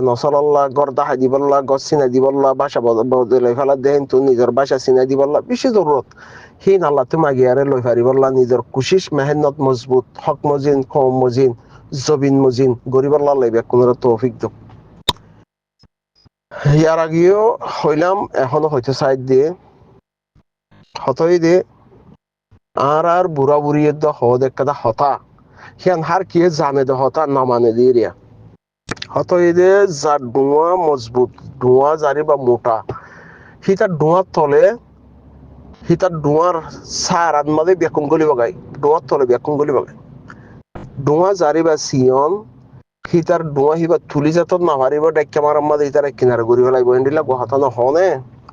নসরল্লাহ গর্দা হাজিবল্লাহ গছ চিনাই দিবল্লাহ ভাষা বদলাই ফেলা দেহেন তো নিজের ভাষা চিনাই দিবল্লাহ বেশি জরুরত হিন আল্লাহ তো মাগিয়ারে লই ফারিবল্লাহ নিজের কুশিস মেহনত মজবুত হক মজিন কম মজিন জবিন মজিন গরিবল্লাহ লইবে কোন তৌফিক দো ইয়ার আগেও হইলাম এখনো হইতে সাইড দিয়ে হতই দিয়ে আর বুড়া বুড়ি হদ একটা হতা হিয়ান হার কি জানে দে হতা না মানে দিয়ে হতই দে যার ডুয়া মজবুত ডুয়া জারি বা মোটা হিতার ডুয়ার তলে হিতার ডুয়ার সার আদমাদে বেকুন গলি বগাই ডুয়ার তলে বেকুন গলি বগাই ডুয়া জারি বা সিয়ন হিতার ডুয়া হিবা তুলি যেত না পারিব ডাক্কা মারার মাঝে হিতার কিনারে ঘুরি ফেলাইব এন্ডিলা গহাতানো হনে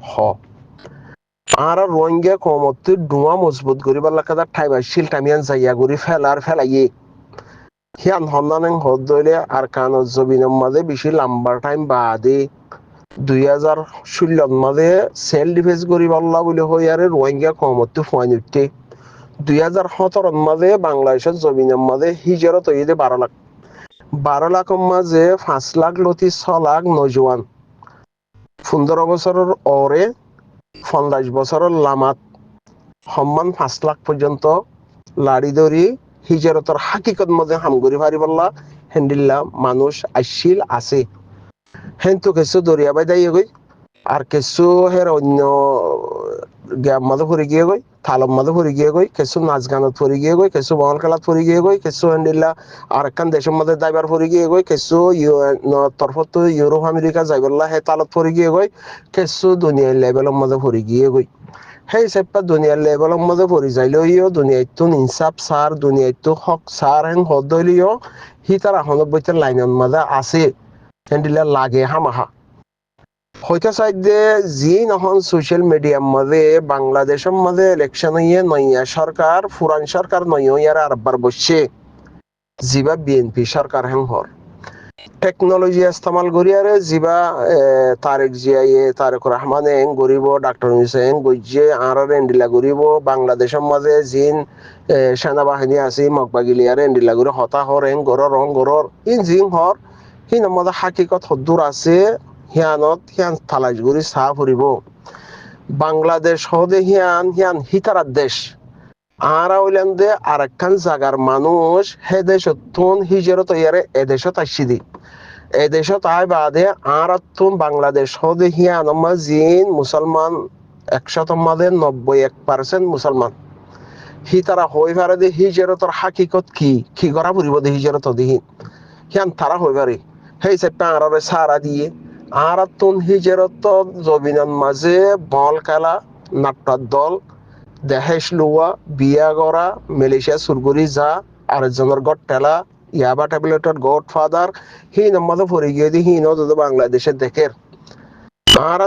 হ আর রোহিঙ্গা কমতে ডুয়া মজবুত করিবার লাগাদা ঠাইবা শিল টামিয়ান যাইয়া ঘুরি ফেলার ফেলাইয়ে হিয়ান হন্নানেং হদ দইলে আর কান জবিনের মাঝে বেশি লাম্বার টাইম বাদে 2016 মাঝে সেল ডিফেন্স করি পাল্লা বলে হই আরে রোহিঙ্গা কমতে ফুয়াই উঠতে 2017 মাঝে বাংলাদেশের জমিনের মাঝে হিজরত হইতে 12 লাখের মাঝে 5 লাখ লতি 6 লাখ নজওয়ান 15 বছরের ওরে 50 বছরের লামাত সম্মান 5 লাখ পর্যন্ত লাড়ি দড়ি হিজরতর হাকিকত মাঝে হামগুড়ি ভারি পাল্লা হেন্ডিল্লা মানুষ আইসিল আছে হেন্তু কিছু দরিয়া বাই দাইয়ে গই আর কিছু হের অন্য গ্যাম মাঝে পড়ে গিয়ে গই থালম মাঝে পড়ে গিয়ে গই কিছু নাচ গানত পড়ে গিয়ে গই কিছু বহন খেলাত পড়ে গিয়ে গই কিছু হেন্ডিল্লা আর একখান দেশের মধ্যে দাইবার পড়ে গিয়ে গই কিছু তরফত ইউরোপ আমেরিকা যাইবল্লা হে তালত পড়ে গিয়ে গই কিছু দুনিয়ার লেভেলের মধ্যে পড়ে গিয়ে গই সেই সেপ্পা দুনিয়ার লেভেলের মধ্যে পড়ে যাইলেও দুনিয়াইতো ইনসাফ সার দুনিয়াইতো হক সার হেন হদ দইলেও হি তার 98 লাইনের মধ্যে আছে হেন্ডিল্লা লাগে হামাহা হইতে চাইতে যি নহন সোশ্যাল মিডিয়ার মাঝে বাংলাদেশের মাঝে ইলেকশন হইয়ে নইয়া সরকার পুরান সরকার নইয়ার আরবার বসছে জিবা বিএনপি সরকার হেন হর টেকনোলজি ইস্তেমাল করিয়ারে জিবা তারেক জিয়াইয়ে তারেক রহমান এং গরিব ডাক্তার হুসেন গজ্জে আর এন্ডিলা গরিব বাংলাদেশের মাঝে জিন সেনাবাহিনী আছে মকবাগিলিয়ারে এন্ডিলা গরি হতা হর এং গরর রং গরর ইন জিং হর হিন মধ্যে হাকিকত হদ্দুর আছে হিয়ান তালাশ করি চাহ ফুরিব বাংলাদেশ হদে হিয়ান হিতারার দেশ আরা হইলেন দে আর একখান জাগার মানুষ হে দেশত হিজরত ইয়ারে এদেশত আসছি দি এদেশত আয় বাদে আর বাংলাদেশ হদে হিয়ান জিন মুসলমান 100 মাঝে 91% মুসলমান তারা হই পারে দে হিজরতর হাকিকত কি করা ফুরিব দে হিজরত দিহি হিয়ান তারা হই পারে সেই চেপা আরে সারা দিয়ে আর হিজরত জবিনের মাঝে বল খেলা নাট্যার দল দেহেশ লোয়া বিয়া গড়া মালয়েশিয়া সুরগুরি যা আরেকজনের গড টেলা ইয়াবা ট্যাবলেটের গড ফাদার হিন মধ্যে পড়ে গিয়ে দি হিন যদি বাংলাদেশের দেখের আর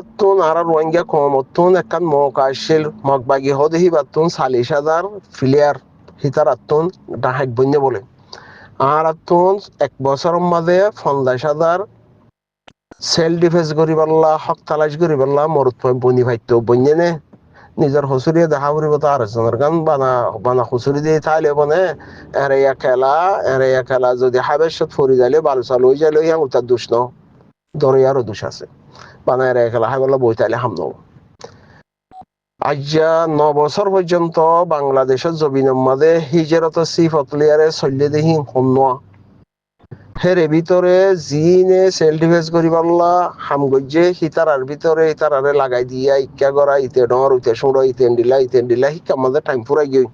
রোহিঙ্গা কমতুন একখান মকাশিল মগবাগি হদে হিবাতুন 40,000 প্লেয়ার হিতার আতুন ডাহাক বন্য বলে আর আতুন 1 বছরের মাঝে 50,000 সেল ডিফেন্স করি পারলা হক তালাশ করি পারলা মরুত বনি ভাইতো বন্যে নে নিজের হুসুরিয়ে দেখা ফুরিব তো আর গান বানা হুসুরি দিয়ে তাইলে বনে এরে খেলা যদি হাবেশত ফুরি যাইলে বালু চালু হয়ে যাইলে ইয়াং উতার দোষ ন দরিয়ারও দোষ আছে বানা এরে খেলা হাইবলা বই তাইলে হাম নব আজ্জা 9 বছর পর্যন্ত বাংলাদেশের জবিনের মাঝে হিজরত সিফতলিয়ারে চল্লে দেখি হন্যা হের ভিতরে জিনে সেল ডিফেন্স করি পারলা হাম গজ্জে হিতারার ভিতরে হিতারারে লাগাই দিয়া ইক্কা গড়া ইতে ডর ইতে সুড়ো ইতেন দিলা শিক্ষার মাঝে টাইম ফুরাই গই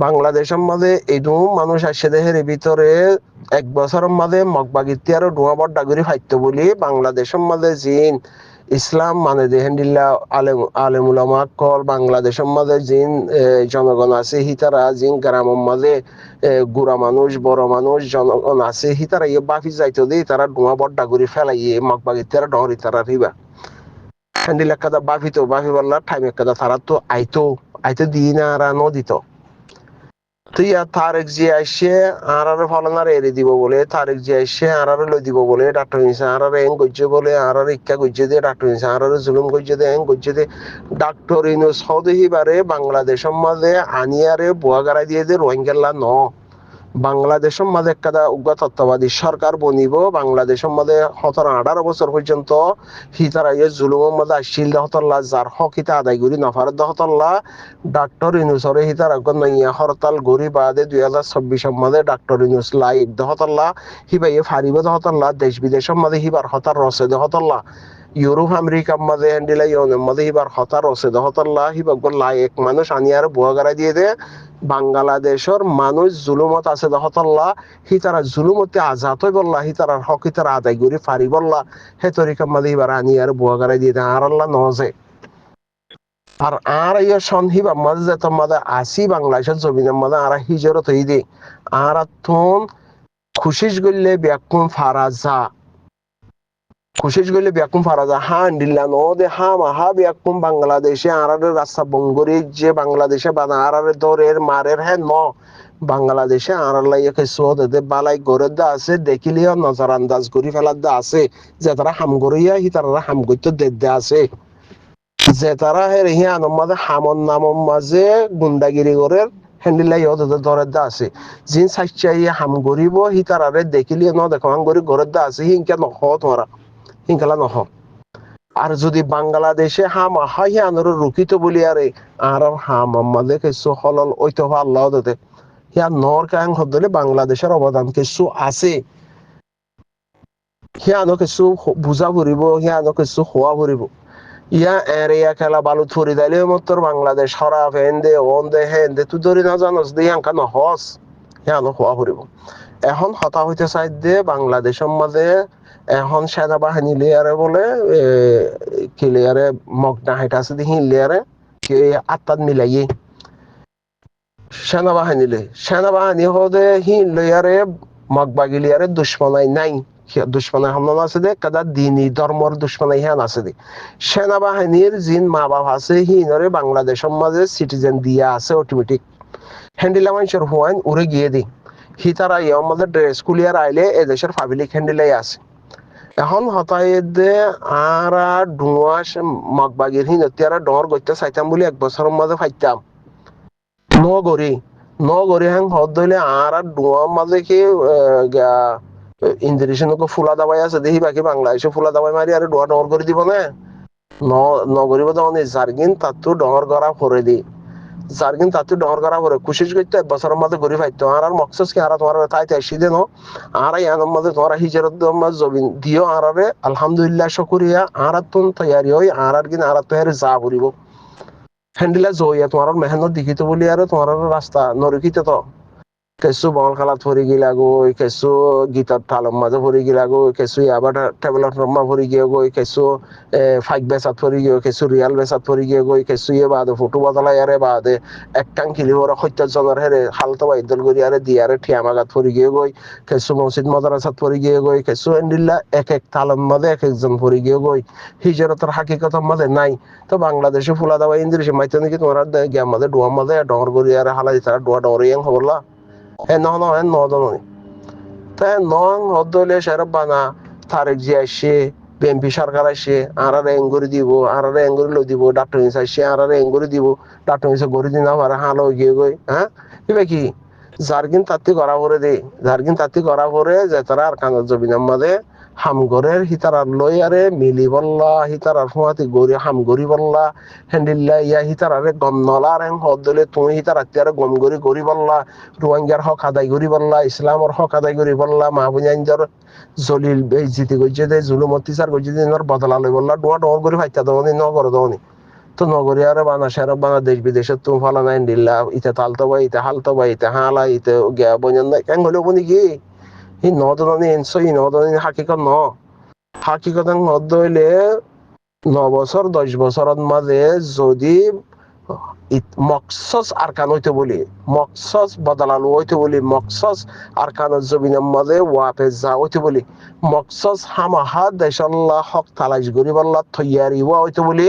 বাংলাদেশের মাঝে এইটু মানুষ আসছে দেহের ভিতরে 1 বছরের মাঝে মগবাগিতি আরো ডুয়া বড্ডা করে ফাইতো বলি বাংলাদেশের মাঝে জিন ইসলাম মানে দেহেন্ডিল্লা আলেমুলামা কল বাংলাদেশের মাঝে জিন জনগণ আছে হিতারা জিন গ্রামের মাঝে গুড়া মানুষ বড় মানুষ জনগণ আছে হিতারা ইয়ে বাফি যাইতো দি তারা ডুয়া বড্ডা করে ফেলাইয়ে মগবাগিতি আরো ডরি তারা রিবা হ্যান্ডিল একটা বাফি বললা টাইম একটা তারা তো আইতো দিন আর নদিত তুই আর তারেক জি আসছে আর ফলনার এড়ে দিব বলে, তারেক জি আসছে আর লই দিব বলে, ডাক্তার নিছে আর এং গজ্জে বলে, আর ইক্কা গজ্জে দিয়ে ডাক্তার নিছে আর জুলুম গজ্জে দিয়ে এং গজ্জে দিয়ে ডাক্তার ইনুস সৌদিহিবারে বাংলাদেশের মাঝে আনিয়ারে বুয়াগারা দিয়ে দিয়ে রোহিঙ্গাল্লা ন বাংলাদেশের মাঝে একটা উগ্র তত্ত্বাবাদী সরকার বনিব বাংলাদেশের মাঝে 17-18 বছর পর্যন্ত হিতারা ইয়ে জুলুমের মাঝে আসছিল হতল্লা যার হক হিতা আদায় করি নফারত হতল্লা ডাক্তার ইনুসরে হিতার আগন নইয়া হরতাল গরি বাদে 2024 মাঝে ডাক্তার ইনুস লাইক দহতল্লা হিবাইয়ে ফারিব দহতল্লা দেশ বিদেশের মাঝে হিবার হতার রসে দহতল্লা ইউরোপ আমেরিকার মাঝে হ্যান্ডিলা ইউনের মাঝে হিবার হতার রসে দহতল্লা হিবাগ লাইক মানুষ আনিয়ার বুয়া গাড়াই দিয়ে দে বাংলাদেশের মানুষ জুলুমত আছে দহতল্লা হিতারা জুলুমতে আজাত হই বললা হিতারার হক হিতারা আদায় করি ফারি বললা হে তরিকার মাঝে হিবার আনিয়ার বুয়া গাড়াই দিয়ে দে আর আল্লাহ নজে আর ইয়ে সন্ধিবা মাঝে যেত মাঝে আসি বাংলাদেশের জমিনের মাঝে আর হিজরত হই দে আর তুন খুশিস গল্লে ব্যাকুম ফারাজা খুশিস গল্লে ব্যাকুম ফারাজা হা আন্ডিল্লা নো দে হা মাহা ব্যাকুম বাংলাদেশে আর রাস্তা বঙ্গরি যে বাংলাদেশে বানা আর দরের মারের হ্যাঁ ন বাংলাদেশে আর লাইয়া কিছু দে বালাই গরের দা আছে দেখিলিও নজর আন্দাজ করি ফেলার দা আছে যে তারা হাম গরিয়া হি তারা হাম গইতে দে আছে যে তারা হের হি আনম মাঝে হামন নামম মাঝে গুন্ডাগিরি করে হ্যান্ডিলাই ওদের ধরের দা আছে জিন সাইচাই হাম গরিব হি তারারে দেখিলি ন দেখো হাম গরি ঘরের দা আছে হিংকা নহ তোমরা হিংকালা নহ আর যদি বাংলাদেশে হাম হাই আনর রুকিত বলি আরে আর হাম মাঝে কিছু হলল ওইতো আল্লাহ দতে হিয়া নর কাং হদলে বাংলাদেশের অবদান কিছু আছে হিয়ানো কিছু বুঝা ফুরিব হিয়ানো কিছু হওয়া ফুরিব ইয়া এরিয়া খেলা বালুত ফুরি দাইলে মতর বাংলাদেশ হরা ফেন্দে ওন দে হেন দে তুই ধরি না জানোস দে হাঙ্কা নহস হিয়ানো হওয়া ফুরিব এখন হতা হইতে চাই দে বাংলাদেশের মাঝে এখন সেনাবাহিনী লিয়ারে বলে কিলিয়ারে মগনা হাইটা আছে দেখি লিয়ারে কে আত্মাত মিলাইয়ে সেনাবাহিনী হদে হি লিয়ারে মগবাগি লিয়ারে দুশ্মনাই নাই দুশ্মনাই হামলা আছে দে কাদা দিনী ধর্মর দুশ্মনাই হ্যান আছে দে সেনাবাহিনীর জিন মা বাবা আছে হিনরে বাংলাদেশের মাঝে সিটিজেন দিয়া আছে অটোমেটিক হ্যান্ডিলা মানুষের হুয়াইন উড়ে গিয়ে দি হি তারা ইয়ে আমাদের ড্রেস কুলিয়ার আইলে এদেশের পাবলিক হ্যান্ডিলাই আছে এখন হতাই দে আরা ডুয়াস মগবাগির হিনতিয়ারা ডর গইতে চাইতাম বলে 1 বছরের মাঝে ফাইতাম নগরী নগরী হ্যাং হদ দইলে আর ডুয়ার মাঝে কি ইন্দ্রিশনকে ফুলা দাবাই আছে দেখি বাকি বাংলাদেশে ফুলা দাবাই মারি আর ডুয়া ডর করে দিব না নগরীব দনে জার্গিন তাতু ডর করা করে দি জার্গিন তাতু ডর করা করে কুশিস করতে 1 বছরের মাঝে ঘুরি ফাইতো আর মকসস কি আর তোমার তাই তাইসি দেন আর ইয়ানোর মাঝে তোমার হিজরত জবিন দিও আরে আলহামদুলিল্লাহ শুকরিয়া আর তুন তৈয়ারি হই আর কিন আর তো হের যা করিব হ্যান্ডিলা জইয়া তোমার মেহনত দেখিত বলি আর তোমার রাস্তা নরকিত তো কিছু বল খেলাত ভরি গিলা গই কিছু গীতত তালম মাঝে ভরি গিলা গই কিছু আবার টেবলত রম্মা ভরি গিয়ে গই কিছু ফাইক বেসাত ভরি গিয়ে কিছু রিয়াল বেসাত ভরি গিয়ে গই কিছু ইয়ে বাদে ফটো বদলাই আরে বাদে একটাং খিলি ওরা 70 জনের হেরে হালতো বাইদল করি আরে দিয়ারে ঠিয়ামাগাত ভরি গিয়ে গই কিছু মসজিদ মাদ্রাসাত ভরি গিয়ে গই কিছু এন্ডিল্লা এক এক তালম মাঝে এক একজন ভরি গিয়ে গই হিজরতের হাকিকতের মাঝে নাই তো বাংলাদেশে ফুলা দাওয়া ইন্দ্রিশে মাইতে নাকি তোমার গিয়া মাঝে ডোয়া মাঝে ডর করি আরে হালাই তারা ডোয়া ডরিয়াং হবলা en নদনই তাই নং হদলে সেরব বানা তারেক জি আসে বিএনপি সরকার আসে আর এঙ্গুরি দিব আর এঙ্গুরি লই দিব ডাক্তার নিস আসে আর এঙ্গুরি দিব ডাক্তার নিসে গড়ি দিন আর হালো গিয়ে গই হ্যাঁ কিবা কি জার্গিন তাত্তি করা করে দে জার্গিন তাত্তি করা করে যে তারা আর কানত জবিনার মাঝে হামগরের হিতারার লই আরে মিলি বললা হিতারার ফুয়াতি গরি হামগরি বললা হ্যান্ডিল্লা ইয়া হিতারারে গম নলার হেং হদলে তুমি হিতারাতি আরে গম গরি গরি বললা রোহিঙ্গার হক আদায় করি বললা ইসলামর হক আদায় করি বললা মাহবুজাইনদের জলিল বেইজ্জতি গইছে দে জুলুম অত্যাচার গইছে দে বদলা লই বললা ডোয়া ডর করে ফাইতা দওনি নগর দওনি তো নগরী আর বানা শের বানা দেশ বিদেশে তুমি ফলা নাই দিল্লা ইতে তালতো বাই ইতে হালতো বাই ইতে হালা ইতে গিয়া বঞ্জন নাই কেন হলো বনি কি ই নদনী এনছো ই নদনী হাকিকত ন হাকিকত নদ হইলে 9 বছর 10 বছরের মাঝে যদি মকসস আরকান হইতে বলি মকসস বদলালু হইতে বলি মকসস আরকানের জমিনের মাঝে ওয়াপে যা হইতে বলি মকসস হামাহা দেশাল্লাহ হক তালাশ গরি বল্লা থইয়ারি ওয়া হইতে বলি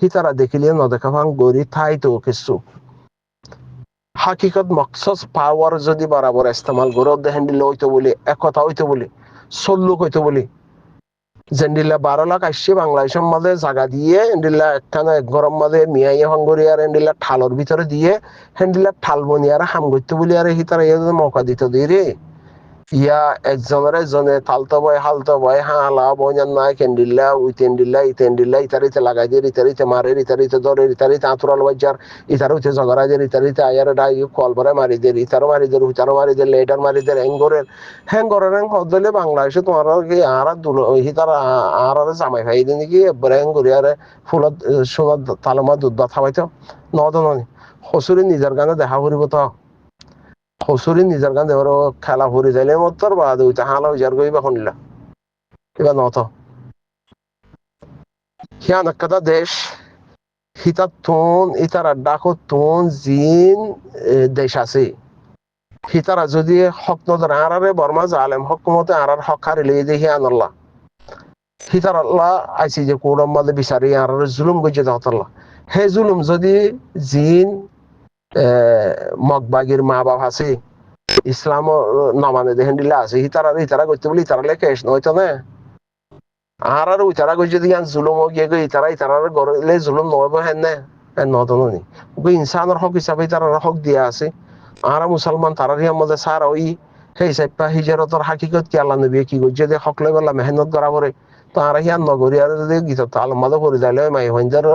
হিতারা দেখিলে নদেখা ভাঙ গরি থাই তো কিছু হাকিকত মকসদ পাওয়ার যদি বরাবর ইস্তেমাল করে দেখেন দিলে হইতো বলি একতা হইতো বলি সল্লুক হইতো বলি জেন্ডিল্লা 12 লাখ আসছে বাংলাদেশের মাঝে জায়গা দিয়ে এন্ডিল্লা একখানা এক গরম মাঝে মিয়াইয়া হঙ্গরি আর এন্ডিল্লা ঠালর ভিতরে দিয়ে হেন্ডিল্লা ঠাল বনি আর হাম করতে বলি আর হিতারা মৌকা দিত দিয়ে রে ইয়া একজনের একজনে তালতো বয় হালতো বয় হালা বইনার নাই কেন্ডিল্লা উইতেন্ডিল্লা ইতেন্ডিল্লা ইতারিতে লাগাই দিয়ে ইতারিতে মারে ইতারিতে ধরে ইতারিতে আঁতুরাল বাজার ইতার উঠে ঝগড়া দিয়ে ইতারিতে আয়ার ডাই কল ভরে মারি দিয়ে ইতারও মারি দিয়ে হুতারও মারি দিয়ে লেটার মারি দিয়ে হ্যাঙ্গরের হ্যাং হদলে বাংলাদেশে তোমার কি আর দুলো হিতার আর জামাই ভাই দিয়ে নাকি এবারে হ্যাঙ্গরি আর ফুলত সোনার তালমা দুধ বা খাওয়াইতো নদনী হসুরি নিজের গানে দেখা করিব তো হসুরি নিজের গান দেওয়ার খেলা ভরি যাইলে মতর বা দুইটা হালা উজার গইবা শুনিলা এবার নত হিয়ান একটা দেশ হিতার তুন ইতার ডাকো তুন জিন দেশ আছে হিতারা যদি হক নজর আরারে বর্মা জালেম হকুমতে আরার হক হারিলে দিয়ে হিয়ান আল্লাহ হিতার আল্লাহ আইসি যে কোরম মাদে বিচারি আরার জুলুম গজে দাওতাল্লাহ হে জুলুম যদি জিন মগবাগির মা বাপ আছে ইসলাম নমানে দেখেন দিলে আছে ইতারা করতে বলি ইতারা লেখে নয়তো না আর ইতারা করছে দিকে জুলুম গিয়ে গই ইতারা গড়লে জুলুম নহব হেন না নতনি ইনসানের হক হিসাবে তারা হক দিয়া আছে আর মুসলমান তারার মধ্যে সার ওই সেই সাইপা হিজরতর হাকিকত কি আল্লাহ নবী কি করছে যে হক লই বলা মেহনত করা করে তো আর হিয়ান নগরী আর যদি গীত আলমাদে পড়ে যাইলে মাই হইন্দার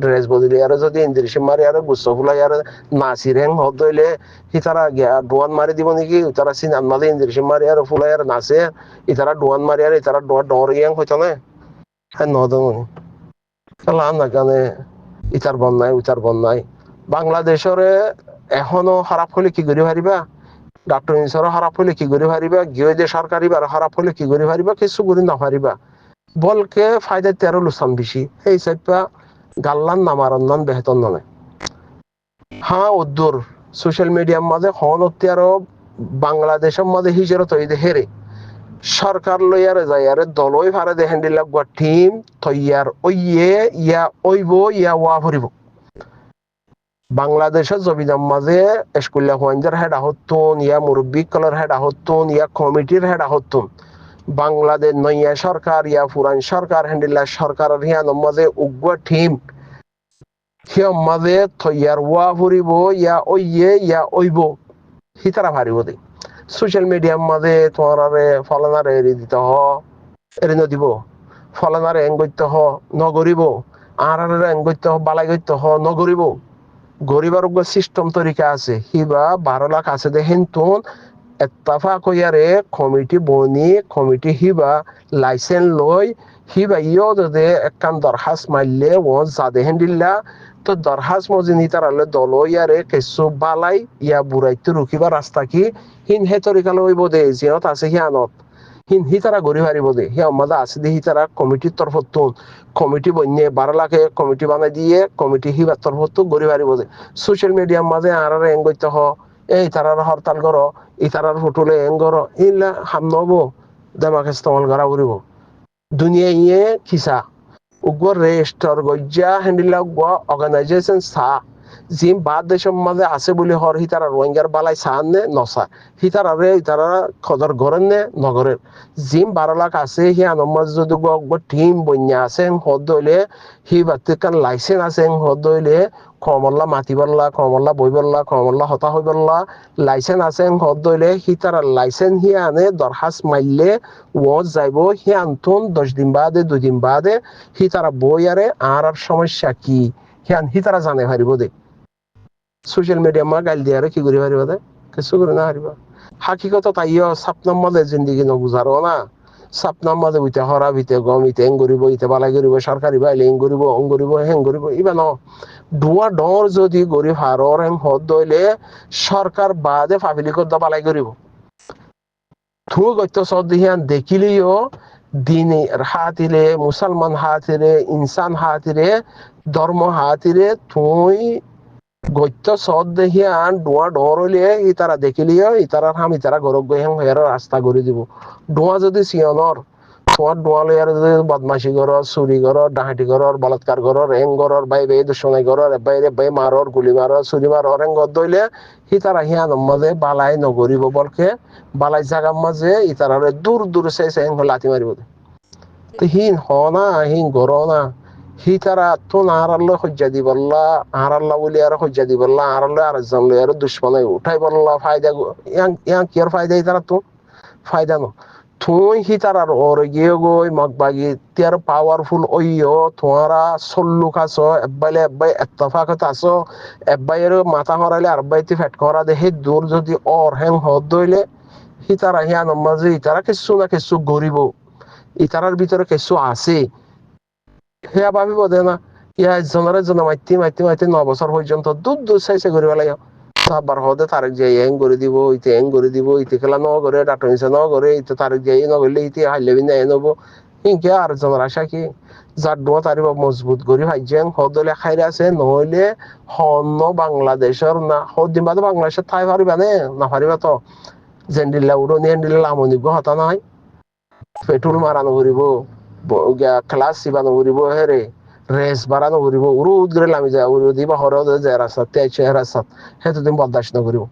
ড্রেস বদলি আর যদি ইন্দ্রিশ মারি আর গুচ্ছ ফুলাই আর নাচির হ্যাং হদ হইলে তারা ডোয়ান মারি দিব নাকি তারা সিনান মাদে ইন্দ্রিশ মারি আর ফুলাই আর নাচে ইতারা ডোয়ান মারি আর ইতারা ডোয়া ডর ইয়াং হইতো না হ্যাঁ নদমনি তাহলে না কানে ইতার বন্যায় উতার বন্যায় বাংলাদেশের এখনো খারাপ হলে কি করে পারিবা ডাক্তার ইনসারও খারাপ হলে কি করে পারিবা গিয়ে যে সরকারি বার খারাপ হলে কি করে পারিবা কিছু করে না পারিবা বলকে ফায়দা 13 লুসান বেশি এই সাইপা গাল্লান নামারন্নন বেহতন নয় হ্যাঁ উদ্দুর সোশ্যাল মিডিয়ার মাঝে হনতে আরো বাংলাদেশের মাঝে হিজরত হইতে হেরে সরকার লইয়ারে যাইয়ারে দলই ভারে দেখেন দিলা গুয়া টিম তৈয়ার ওইয়ে ইয়া ওইব ইয়া ওয়া ভরিব বাংলাদেশের জমিদার মাঝে স্কুলিয়া হওয়াঞ্জার হেড আহতুন ইয়া মুরব্বী কলর হেড আহতুন ইয়া কমিটির হেড আহতুন বাংলাদেশ নইয়া সরকার ইয়া পুরান সরকার হ্যান্ডিল্লা সরকারের হিয়ান মাঝে উগ্র টিম হিয়ম মাঝে তৈয়ার ওয়া ভরিব ইয়া ওইয়ে ইয়া ওইব হিতারা ভারিব দে সোশ্যাল মিডিয়ার মাঝে তোমার ফলানারে এড়ি দিতে এড়ি নদিব ফলানারে এঙ্গইতে নগরিব আর এঙ্গইতে বালাই গইতে নগরিব গরিবার সিস্টেম তরিকা আছে হিবা 12 লাখ আছে দেখেন তুন এত্তাফা কইয়ারে কমিটি বনি কমিটি হিবা লাইসেন্স লই হিবা ইয় যদি একখান দরখাস্ত মারলে ও যা দেখেন দিল্লা তো দরখাস্ত মজিনি তারালে দল ইয়ারে কিছু বালাই ইয়া বুড়াইতে রুখিবা রাস্তা কি হিন হে তরিকা লইব দে জিয়ত আছে হিয়ানত হিন হি তারা গড়ি হারিব দে হি আমাদের আছে দে হি তারা কমিটির তরফতুন কমিটি বন্যে 12 লাখে কমিটি বানাই দিয়ে কমিটি হিবার তরফতুন গড়ি হারিব দে সোশ্যাল মিডিয়ার মাঝে আর এঙ্গইতে এই তারার হরতাল করো ই তারার ফুটুলে এং করো ইলা হাম নব দেমাক ইস্তেমাল করা করিব দুনিয়া ইয়ে খিসা উগ্র রেজিস্টার গজ্জা হ্যান্ডিলা অর্গানাইজেশন সা জিম বাদ দেশের মাঝে আছে বলে হর হিতারা রোহিঙ্গার বালাই সাহান নে নসা হিতারা রে হিতারা খদর গরেন নে নগরের জিম 12 লাখ আছে হি আনমাজ যদি টিম বন্যা আছে হদ হইলে হি বাতিকান লাইসেন্স আছে হদ হইলে কমল্লা মাতি বললা কমল্লা বই বললা কমল্লা হতা হই বললা লাইসেন্স আছে হদ হইলে হিতারা লাইসেন্স হি আনে দরখাস্ত মাইলে ও যাইব হি আনতুন 10 দিন বাদে 2 দিন বাদে হিতারা বই আরে আর সমস্যা কি হিয়ান হিতারা জানে হারিব দে সোশ্যাল মিডিয়া মা গাইল দিয়ে কি করে পারিবা দে কিছু করে না হারিবা হাকিকত তাইও সাপনাম মাঝে জিন্দিগি নগুজারো না সাপনাম মাঝে উইতে হরা ভিতে গম ইতে এং করিব ইতে বালাই করিব সরকারি বাইলে এং করিব অং করিব হেং করিব ইবা ন ডুয়া ডর যদি গরিব হারর হেং হদ দইলে সরকার বাদে পাবলিকত দা বালাই করিব থু গত্য সদিহিয়ান দেখিলিও দিনে হাতিরে মুসলমান হাতিরে ইনসান হাতিরে ধর্ম হাতিরে তুই গত্য সদ দেখিয়ান ডোয়া ডর হইলে ইতারা দেখিলিও ইতারা হাম ইতারা গরব গহিয়াং হইয়ার রাস্তা করে দিব ডোয়া যদি সিয়নর তোমার ডোয়ালে আর যদি বদমাশি করো, চুরি করো, ডাহাতি করো, বলাৎকার করো, রেং করো, বাই বাই দুশ্মনাই করো, বাইরে বাই মারো, গুলি মারো, চুরি মারো, রেং দইলে হিতারা হিয়ানোর মাঝে বালাই নগরিব বলকে বালাই জাগার মাঝে ইতারারে দূর দূর চাই চাই লাথি মারিব। তো হিন হ না, হিন গর না, হি তারা তো আড়াল্লা হজ্জা দি বললা, আড়াল্লা বলি আর হজ্জা দি বললা, আড়াল্লা আরেকজন লই আর দুশ্মনাই উঠাই বললা ফায়দা, ইয়াং কি আর ফায়দা হি তারা তো ফায়দা ন তুই হি তারার ওরে গিয়ে গই মগবাগি তিয়ার পাওয়ারফুল ওইও তোমারা সল্লুক আছো এব্বাইলে এব্বাই এত্তফাকত আছো এব্বাইয়ের মাথা হরাইলে আর বাইতে ফেট করা দে হে দূর যদি অর হ্যাং হদ দইলে হি তারা হিয়া নমাজে ইতারা কিছু না কিছু গরিব ইতারার ভিতরে কিছু আছে সেয়া ভাবিব দে না ইয়া জনরে জন মাইতি মাইতি মাইতি 9 বছর পর্যন্ত দূর দূর চাইছে করিব লাগে সাবার হদে তারেক যাই এং করে দিব ইতে এং করে দিব ইতে খেলা ন করে ডাটনিছে ন করে ইতে তারেক যাই ন করলে ইতে হাইলেবি না নব ইনকে আর জনের আশা কি যার দোয়া তারিব মজবুত করি ভাইজেন হদলে খাইরে আছে নহলে হন্য বাংলাদেশের না হদিন বাদে বাংলাদেশের ঠাই পারিবা নে না পারিবা তো জেন্ডিল্লা উড়নি এন্ডিল্লা আমনিব হতা নাই পেট্রোল মারানো করিব ক্লাস চিবানো করিব হেরে রেস বাড়ানো করিব উড়ু উদ্রে লামি যায় উড়ু দিবা হর যায় রাস্তাত তেছে রাস্তাত হেতু দিন বরদাস্ত নকরিব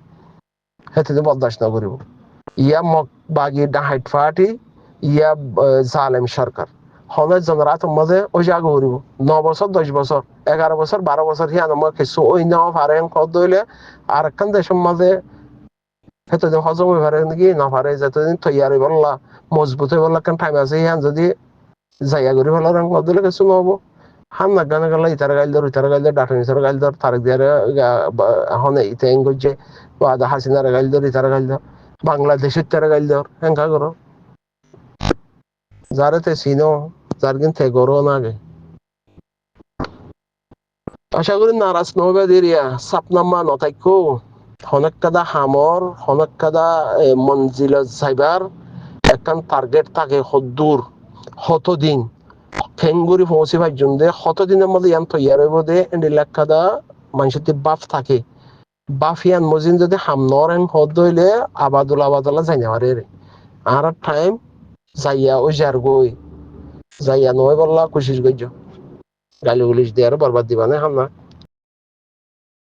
হেতু দিন বরদাস্ত নকরিব ইয়া মক বাগি ডাহাইট ফাটি ইয়া জালেম সরকার হনের জনরাত মাঝে ওই জাগ করিব 9 বছর 10 বছর 11 বছর 12 বছর হিয়ানো মা কিছু ওই নাও পারে কদ দইলে আর একখান দেশের মাঝে হেতদিন হজম হয়ে পারে নাকি না পারে যতদিন তৈয়ার হয়ে বললা মজবুত হয়ে বললা কেন টাইম আছে হিয়ান যদি জায়গা করে ফেলার দিলে কিছু নহবো হাম না গানে গালা ইতারা গাইল দর ডাটন ইতারা গাইল দর তারেক দিয়ারে হনে ইতে এঙ্গজে ওয়াদা হাসিনার গাইল দর ইতারা গাইল দর বাংলাদেশের তারা গাইল দর হেঙ্কা করো যারে তে চিনো যার কিন তে করো না আগে আশা করি নারাজ নহবে দিরিয়া সাপনাম্মা নথাইকো হনেক কাদা হামর হনেক কাদা মঞ্জিল যাইবার একখান টার্গেট থাকে হদ্দূর হতদিন ফেঙ্গুরি পৌঁছে পাইজন দে হতদিনের মধ্যে ইয়ান তৈয়ার হইব দে এন্ড লেখাদা মানুষের বাপ থাকে বাপ ইয়ান মজিন যদি হাম নরেন হদ হইলে আবাদুল্লা যাই না রে আর টাইম যাইয়া ওই যার গই যাইয়া নয় বললা কোশিস গইজ গালি গুলিশ দিয়ে আর বরবাদ দিবা না হাম না